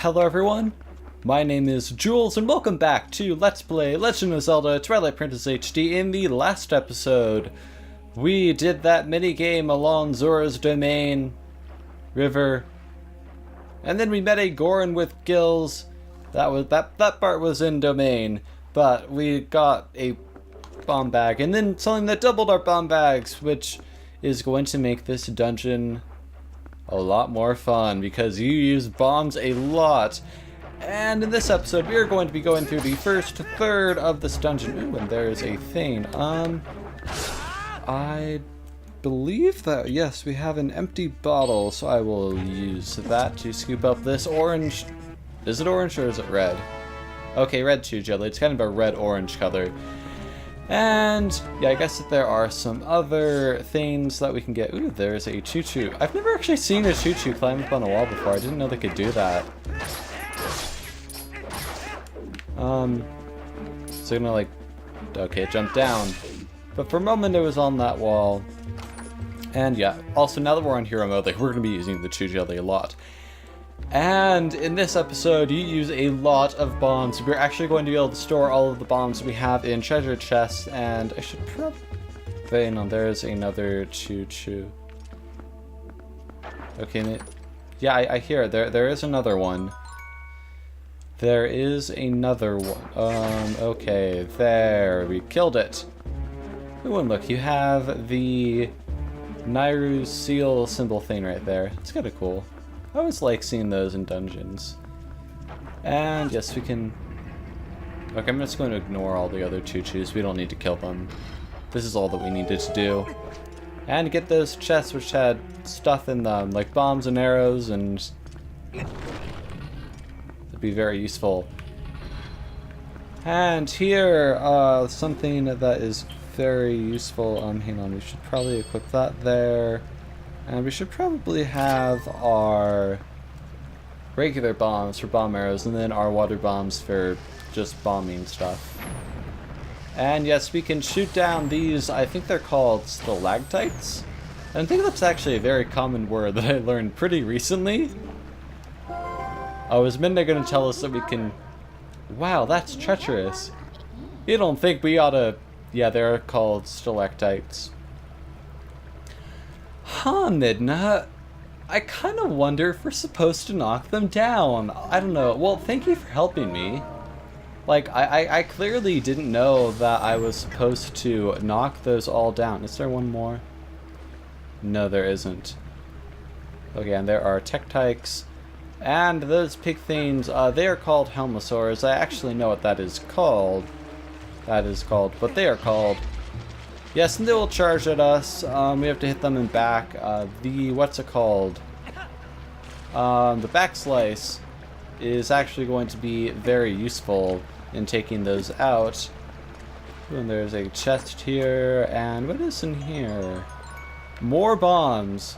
Hello everyone, my name is Jules and welcome back to Let's Play Legend of Zelda Twilight Princess HD. In the last episode, we did that mini-game along Zora's Domain River, and then we met a Goron with gills. That part was in Domain, but we got a bomb bag, and then something that doubled our bomb bags, which is going to make this dungeon a lot more fun because you use bombs a lot. And in this episode, we are going to be going through the first third of this dungeon. Ooh, and there's a thing. I believe that, yes, we have an empty bottle, so I will use that to scoop up this orange. Is it orange or is it red? Okay, red too, jelly. It's kind of a red-orange color. And yeah, I guess that there are some other things that we can get. Ooh, there's a choo-choo. I've never actually seen a choo-choo climb up on a wall before. I didn't know they could do that. So gonna like, okay, jump down. But for a moment it was on that wall. And yeah, also now that we're on hero mode, like we're gonna be using the choo jelly a lot. And in this episode, you use a lot of bombs. We're actually going to be able to store all of the bombs we have in treasure chests, and I should probably... No, there's another choo-choo. Okay, yeah, I hear it. There is another one. There is another one. Okay, there, we killed it. Ooh, and look, you have the Nairu seal symbol thing right there. It's kind of cool. I always like seeing those in dungeons. And yes, we can... Okay, I'm just going to ignore all the other choo-choos. We don't need to kill them. This is all that we needed to do. And get those chests which had stuff in them, like bombs and arrows, and... it'd be very useful. And here, something that is very useful. Hang on, we should probably equip that there. And we should probably have our regular bombs for bomb arrows, and then our water bombs for just bombing stuff. And yes, we can shoot down these, I think they're called stalactites. And I think that's actually a very common word that I learned pretty recently. Oh, is Minda going to tell us that we can... Wow, that's treacherous. You don't think we ought to... Yeah, they're called stalactites. Huh, Midna. I kind of wonder if we're supposed to knock them down. I don't know. Well, thank you for helping me. Like, I clearly didn't know that I was supposed to knock those all down. Is there one more? No, there isn't. Okay, and there are Tektikes. And those pig things, they are called Helmosaurs. I actually know what that is called. But they are called. Yes, and they will charge at us. We have to hit them in back. What's it called? The back slice is actually going to be very useful in taking those out. Ooh, and there's a chest here, and what is in here? More bombs.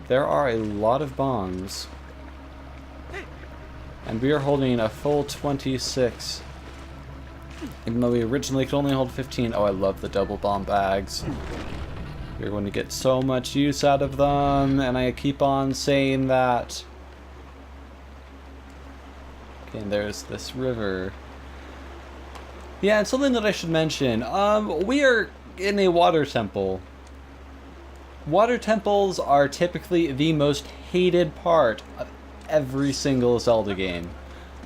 There are a lot of bombs. And we are holding a full 26. Even though we originally could only hold 15. Oh, I love the double bomb bags. You're going to get so much use out of them, and I keep on saying that. Okay, and there's this river. Yeah, and something that I should mention. We are in a water temple. Water temples are typically the most hated part of every single Zelda game.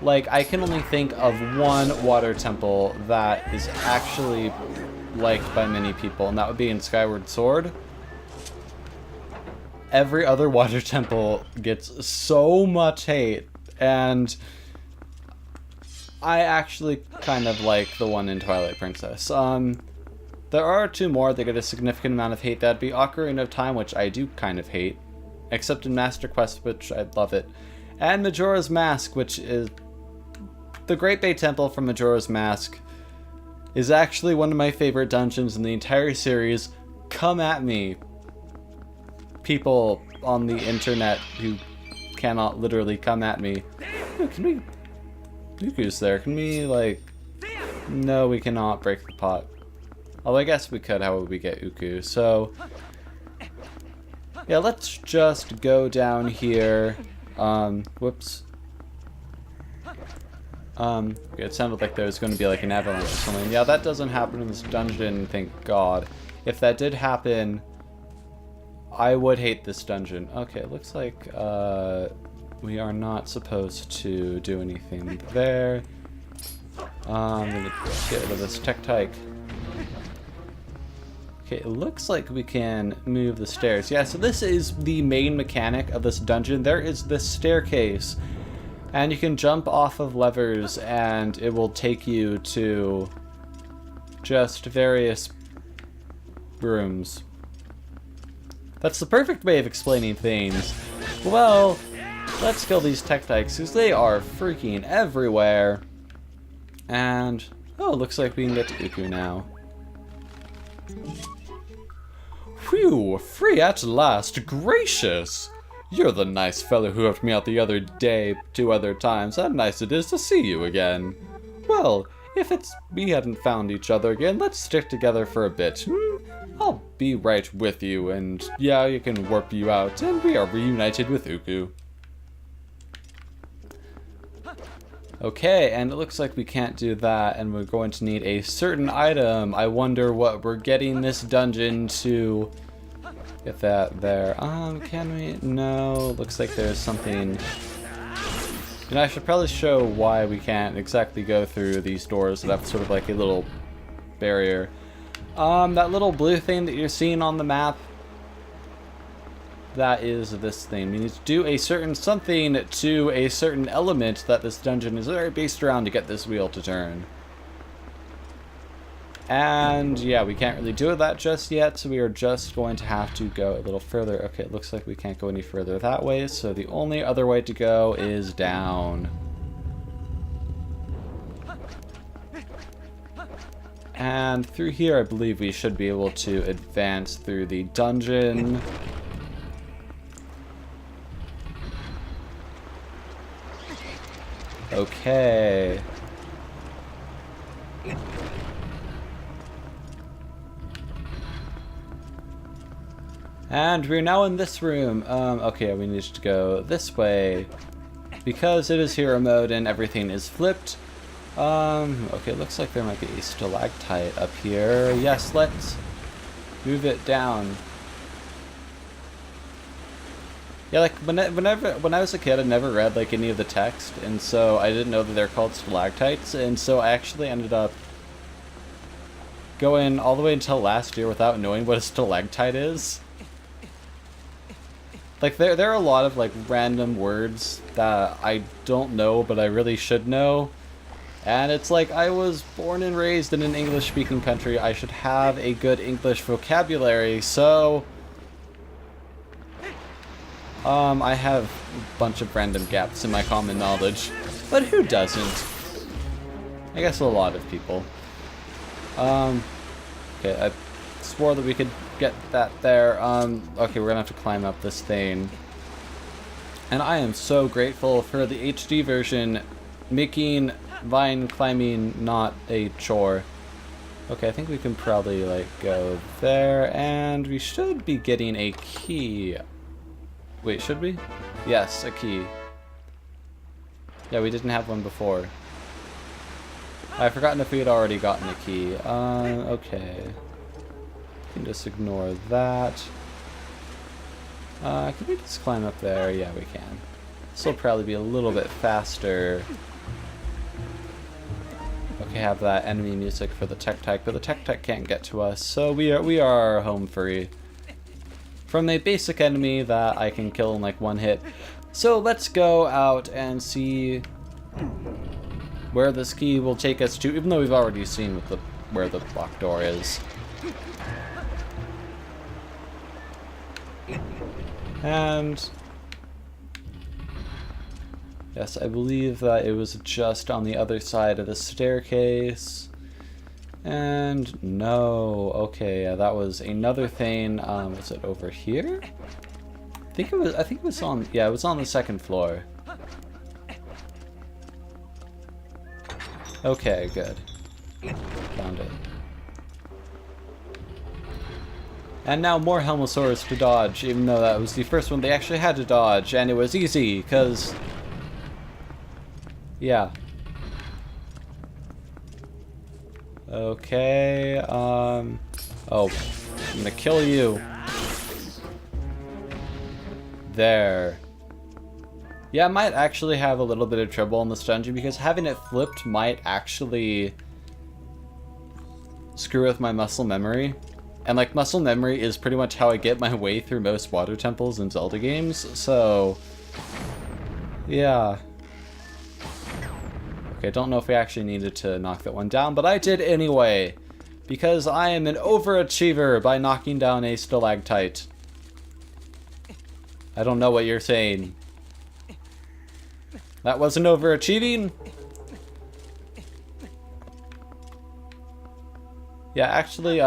Like, I can only think of one water temple that is actually liked by many people, and that would be in Skyward Sword. Every other water temple gets so much hate, and I actually kind of like the one in Twilight Princess. There are two more that get a significant amount of hate. That'd be Ocarina of Time, which I do kind of hate, except in Master Quest, which I love it, and Majora's Mask, which is... The Great Bay Temple from Majora's Mask is actually one of my favorite dungeons in the entire series. Come at me, people on the internet who cannot literally come at me. Ooh, can we... Uku's there. Can we, like... No, we cannot break the pot. Although I guess we could. How would we get Uku? So... Yeah, let's just go down here. Whoops. Okay, it sounded like there was going to be like an avalanche or something. Yeah, that doesn't happen in this dungeon, thank God. If that did happen, I would hate this dungeon. Okay, it looks like we are not supposed to do anything there. I'm gonna get rid of this Tektite. Okay, it looks like we can move the stairs. Yeah, so this is the main mechanic of this dungeon. There is this staircase, and you can jump off of levers, and it will take you to just various rooms. That's the perfect way of explaining things. Well, let's kill these Tektites, because they are freaking everywhere. And, oh, looks like we can get to Uku now. Phew, free at last, gracious! You're the nice fellow who helped me out the other day 2 other times. How nice it is to see you again. Well, if we hadn't found each other again, let's stick together for a bit. I'll be right with you, and yeah, you can warp you out, and we are reunited with Uku. Okay, and it looks like we can't do that, and we're going to need a certain item. I wonder what we're getting this dungeon to get that there. Can we? No, looks like there's something. And I should probably show why we can't exactly go through these doors that have sort of like a little barrier. That little blue thing that you're seeing on the map, that is this thing. We need to do a certain something to a certain element that this dungeon is very based around to get this wheel to turn. And yeah, we can't really do that just yet, so we are just going to have to go a little further. Okay, it looks like we can't go any further that way, so the only other way to go is down. And through here, I believe we should be able to advance through the dungeon. Okay. And we're now in this room. Okay, we need to go this way because it is hero mode and everything is flipped. Okay, it looks like there might be a stalactite up here. Yes, let's move it down. Yeah, like when I was a kid, I never read like any of the text, and so I didn't know that they're called stalactites, and so I actually ended up going all the way until last year without knowing what a stalactite is. Like there are a lot of like random words that I don't know, but I really should know. And it's like, I was born and raised in an English-speaking country. I should have a good English vocabulary, so I have a bunch of random gaps in my common knowledge. But who doesn't? I guess a lot of people. Okay, I swore that we could get that there. Okay, we're gonna have to climb up this thing. And I am so grateful for the HD version making vine climbing not a chore. Okay, I think we can probably like go there, and we should be getting a key. Wait, should we? Yes, a key. Yeah, we didn't have one before. I've forgotten if we had already gotten a key. Okay. We can just ignore that. Can we just climb up there? Yeah, we can. This will probably be a little bit faster. Okay, have that enemy music for the Tektite, but the Tektite can't get to us, so we are home free from a basic enemy that I can kill in like one hit. So let's go out and see where this key will take us to, even though we've already seen where the locked door is. And yes, I believe that it was just on the other side of the staircase. And no, okay, yeah, that was another thing. Was it over here? I think it was on, yeah, it was on the second floor. Okay, good. Found it. And now more Helmosaurs to dodge, even though that was the first one they actually had to dodge, and it was easy, because... yeah. Okay, oh, I'm gonna kill you. There. Yeah, I might actually have a little bit of trouble in this dungeon, because having it flipped might actually screw with my muscle memory. And like, muscle memory is pretty much how I get my way through most water temples in Zelda games, so... yeah. Okay, I don't know if we actually needed to knock that one down, but I did anyway! Because I am an overachiever by knocking down a stalactite. I don't know what you're saying. That wasn't overachieving? Yeah, actually,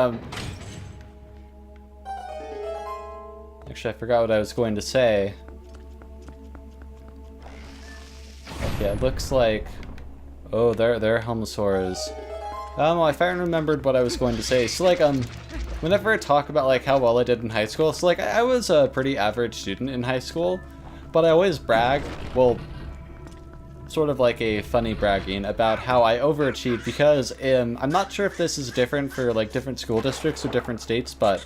Actually, I forgot what I was going to say. Okay, it looks like... oh, there are Helmosaurs. Well, I finally remembered what I was going to say. So, like, whenever I talk about, like, how well I did in high school, so, like, I was a pretty average student in high school, but I always brag, well, sort of like a funny bragging about how I overachieved, because I'm not sure if this is different for, like, different school districts or different states, but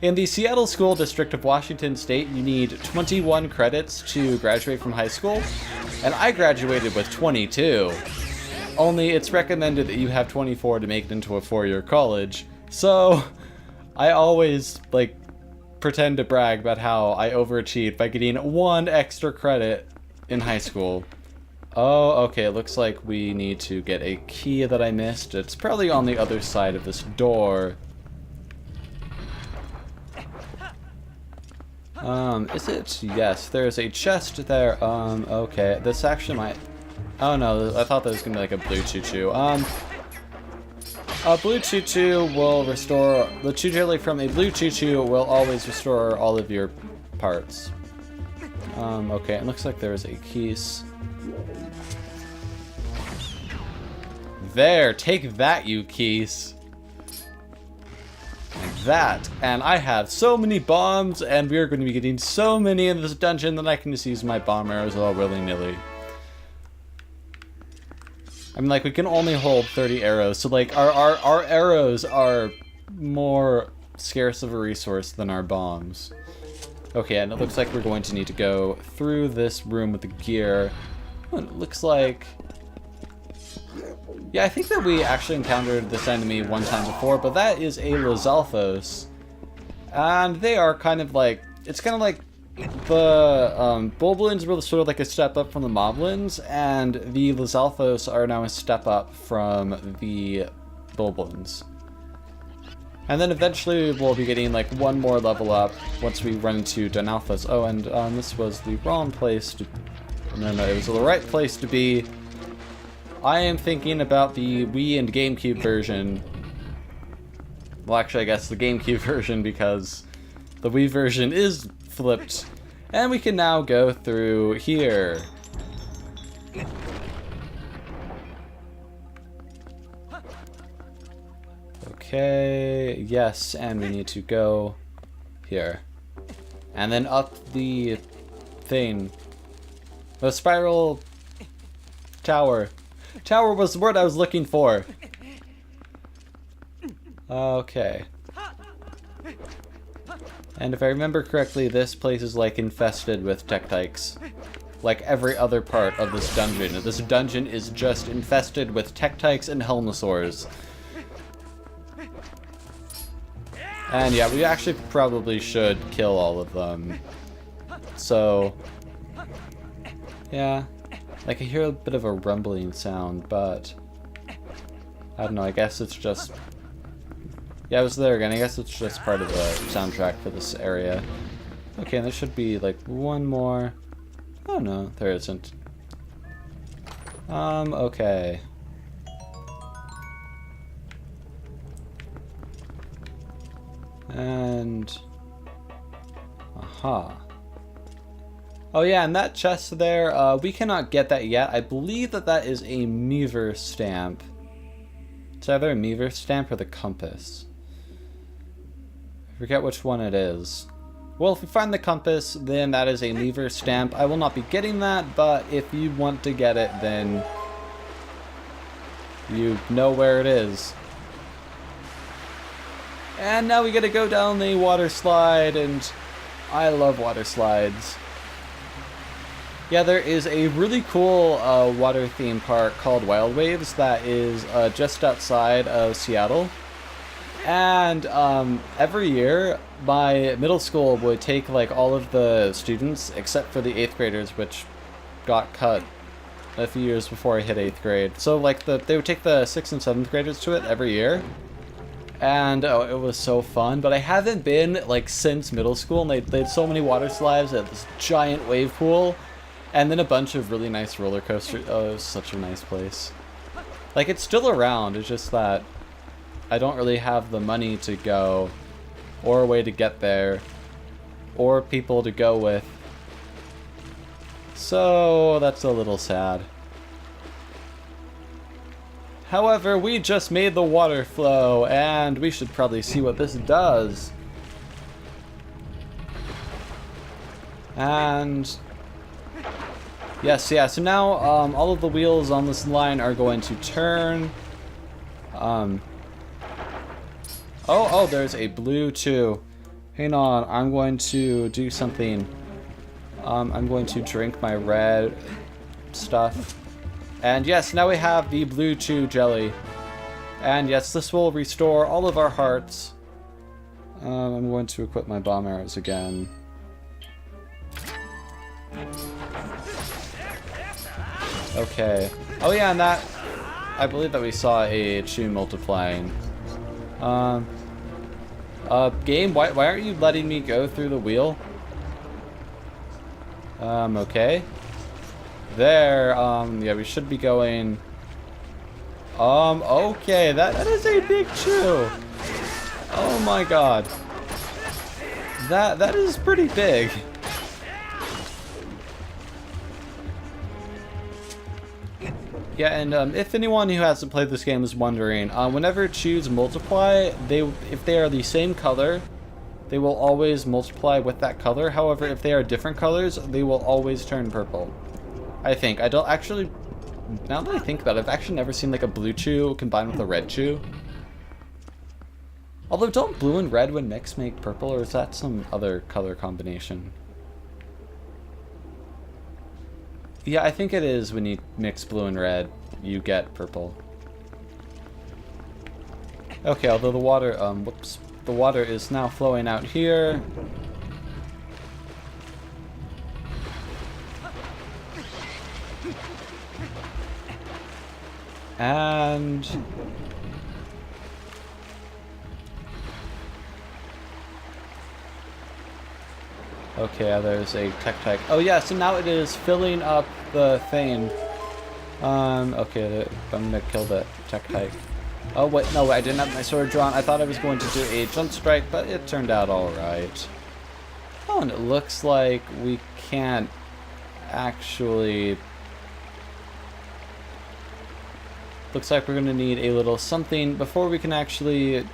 in the Seattle School District of Washington State, you need 21 credits to graduate from high school, and I graduated with 22. Only it's recommended that you have 24 to make it into a 4-year college. So I always, like, pretend to brag about how I overachieved by getting 1 extra credit in high school. Oh, okay, it looks like we need to get a key that I missed. It's probably on the other side of this door. Is it? Yes, there's a chest there. Okay, this actually might... oh no, I thought that was gonna be like a blue choo-choo. A blue choo-choo will restore... the choo jelly from a blue choo-choo will always restore all of your parts. Okay, it looks like there's a keys. There, take that, you keys. Like that, and I have so many bombs, and we are going to be getting so many in this dungeon that I can just use my bomb arrows all willy-nilly. I mean, like, we can only hold 30 arrows, so, like, our arrows are more scarce of a resource than our bombs. Okay, and it looks like we're going to need to go through this room with the gear. Oh, it looks like... yeah, I think that we actually encountered this enemy one time before, but that is a Lizalfos. And they are kind of like... it's kind of like the Bulblins were sort of like a step up from the Moblins, and the Lizalfos are now a step up from the Bulblins. And then eventually we'll be getting like one more level up once we run into Donalphos. Oh, and this was the wrong place to... no, it was the right place to be. I am thinking about the Wii and GameCube version. Well, actually, I guess the GameCube version, because the Wii version is flipped. And we can now go through here. Okay, yes, and we need to go here. And then up the thing. The spiral tower. Tower was the word I was looking for. Okay. And if I remember correctly, this place is like infested with Tektites. Like every other part of this dungeon. This dungeon is just infested with Tektites and Helmosaurs. And yeah, we actually probably should kill all of them. So, yeah. Like, I hear a bit of a rumbling sound, but I don't know, I guess it's just... yeah, it was there again. I guess it's just part of the soundtrack for this area. Okay, and there should be, like, one more... oh no, there isn't. Okay. And... aha. Oh yeah, and that chest there, we cannot get that yet. I believe that that is a Meaver stamp. It's either a Meaver stamp or the compass. Forget which one it is. Well, if we find the compass, then that is a lever stamp. I will not be getting that, but if you want to get it, then you know where it is. And now we get to go down the water slide, and I love water slides. Yeah, there is a really cool water theme park called Wild Waves that is just outside of Seattle. And every year, my middle school would take like all of the students, except for the 8th graders, which got cut a few years before I hit 8th grade. So like they would take the 6th and 7th graders to it every year. And oh, it was so fun, but I haven't been like since middle school, and they had so many water slides at this giant wave pool, and then a bunch of really nice roller coasters. Oh, it was such a nice place. Like, it's still around, it's just that I don't really have the money to go, or a way to get there, or people to go with. So that's a little sad. However, we just made the water flow, and we should probably see what this does. And yes, yeah, so now all of the wheels on this line are going to turn. Oh, there's a blue too. Hang on, I'm going to do something. I'm going to drink my red stuff. And yes, now we have the blue chew jelly. And yes, this will restore all of our hearts. I'm going to equip my bomb arrows again. Okay. Oh yeah, and that, I believe that we saw a chew multiplying. Game, why aren't you letting me go through the wheel? Okay. There, yeah, we should be going... okay, that is a big chew! Oh my god. That is pretty big. Yeah, and if anyone who hasn't played this game is wondering, whenever chews multiply, if they are the same color, they will always multiply with that color. However, if they are different colors, they will always turn purple. I think. I don't actually... Now that I think about it, I've actually never seen like a blue chew combined with a red chew. Although, don't blue and red when mixed make purple, or is that some other color combination? Yeah, I think it is when you mix blue and red, you get purple. Okay, although the water, whoops. The water is now flowing out here. And... okay, there's a tech. Oh yeah, so now it is filling up the thing. Okay, I'm gonna kill the tech. Oh wait, no, I didn't have my sword drawn. I thought I was going to do a jump strike, but it turned out alright. Oh, and it looks like we can't actually... Looks like we're going to need a little something before we can actually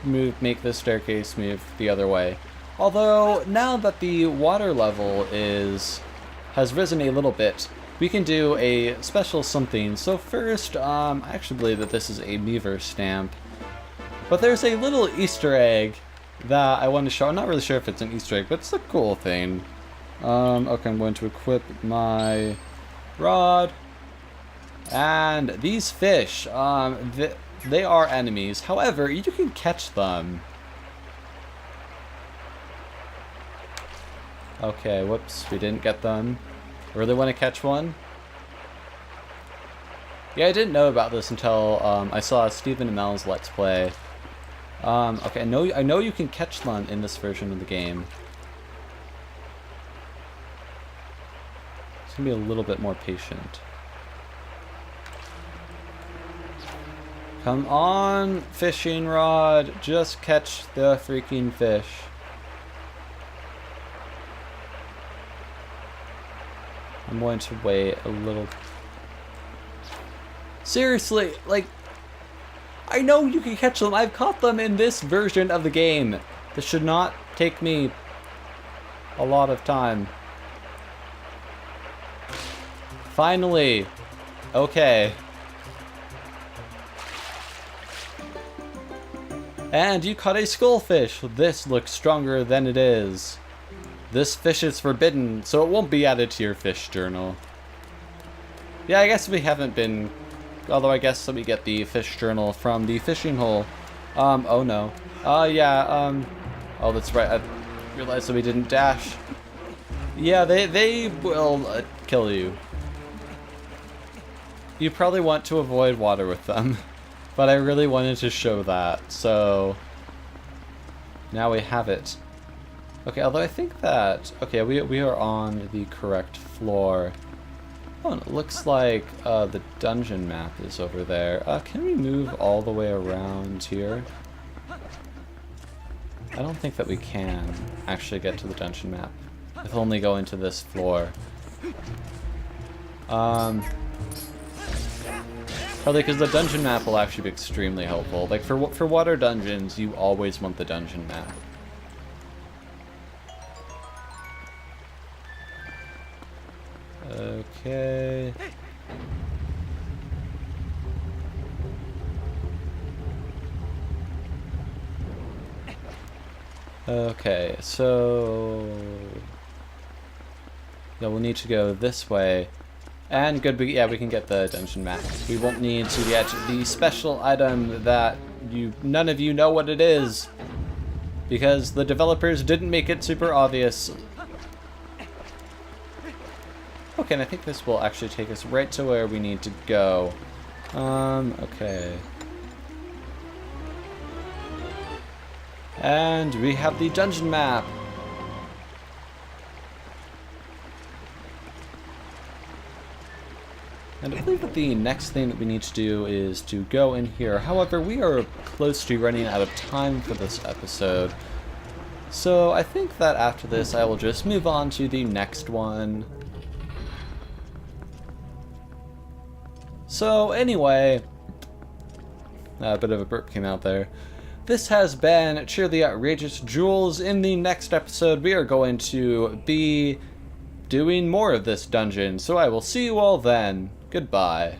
make this staircase move the other way. Although, now that the water level has risen a little bit, we can do a special something. So first, I actually believe that this is a Meaver stamp. But there's a little Easter egg that I want to show. I'm not really sure if it's an Easter egg, but it's a cool thing. Okay, I'm going to equip my rod. And these fish, they are enemies. However, you can catch them. Okay, whoops, we didn't get them. Really want to catch one? Yeah, I didn't know about this until I saw Stephen Amell's Let's Play. Okay, I know you can catch them in this version of the game. It's gonna be a little bit more patient. Come on, fishing rod, just catch the freaking fish. I'm going to wait a little. Seriously, like, I know you can catch them. I've caught them in this version of the game. This should not take me a lot of time. Finally! Okay. And you caught a skullfish! This looks stronger than it is. This fish is forbidden, so it won't be added to your fish journal. Yeah, I guess we haven't been... Although I guess we get the fish journal from the fishing hole. Oh no. Yeah, oh, that's right. I realized that we didn't dash. Yeah, they will kill you. You probably want to avoid water with them. But I really wanted to show that, so... Now we have it. Okay, although I think that... Okay, we are on the correct floor. Oh, and it looks like the dungeon map is over there. Can we move all the way around here? I don't think that we can actually get to the dungeon map. If only go into this floor. Probably because the dungeon map will actually be extremely helpful. Like for water dungeons, you always want the dungeon map. Okay. Okay, so... Yeah, we'll need to go this way. And good, yeah, we can get the dungeon map. We won't need to get the special item that none of you know what it is. Because the developers didn't make it super obvious. Okay, and I think this will actually take us right to where we need to go. Okay. And we have the dungeon map. And I believe that the next thing that we need to do is to go in here. However, we are close to running out of time for this episode. So I think that after this, I will just move on to the next one. So anyway, a bit of a burp came out there. This has been Cheer the Outrageous Jewels. In the next episode, we are going to be doing more of this dungeon. So I will see you all then. Goodbye.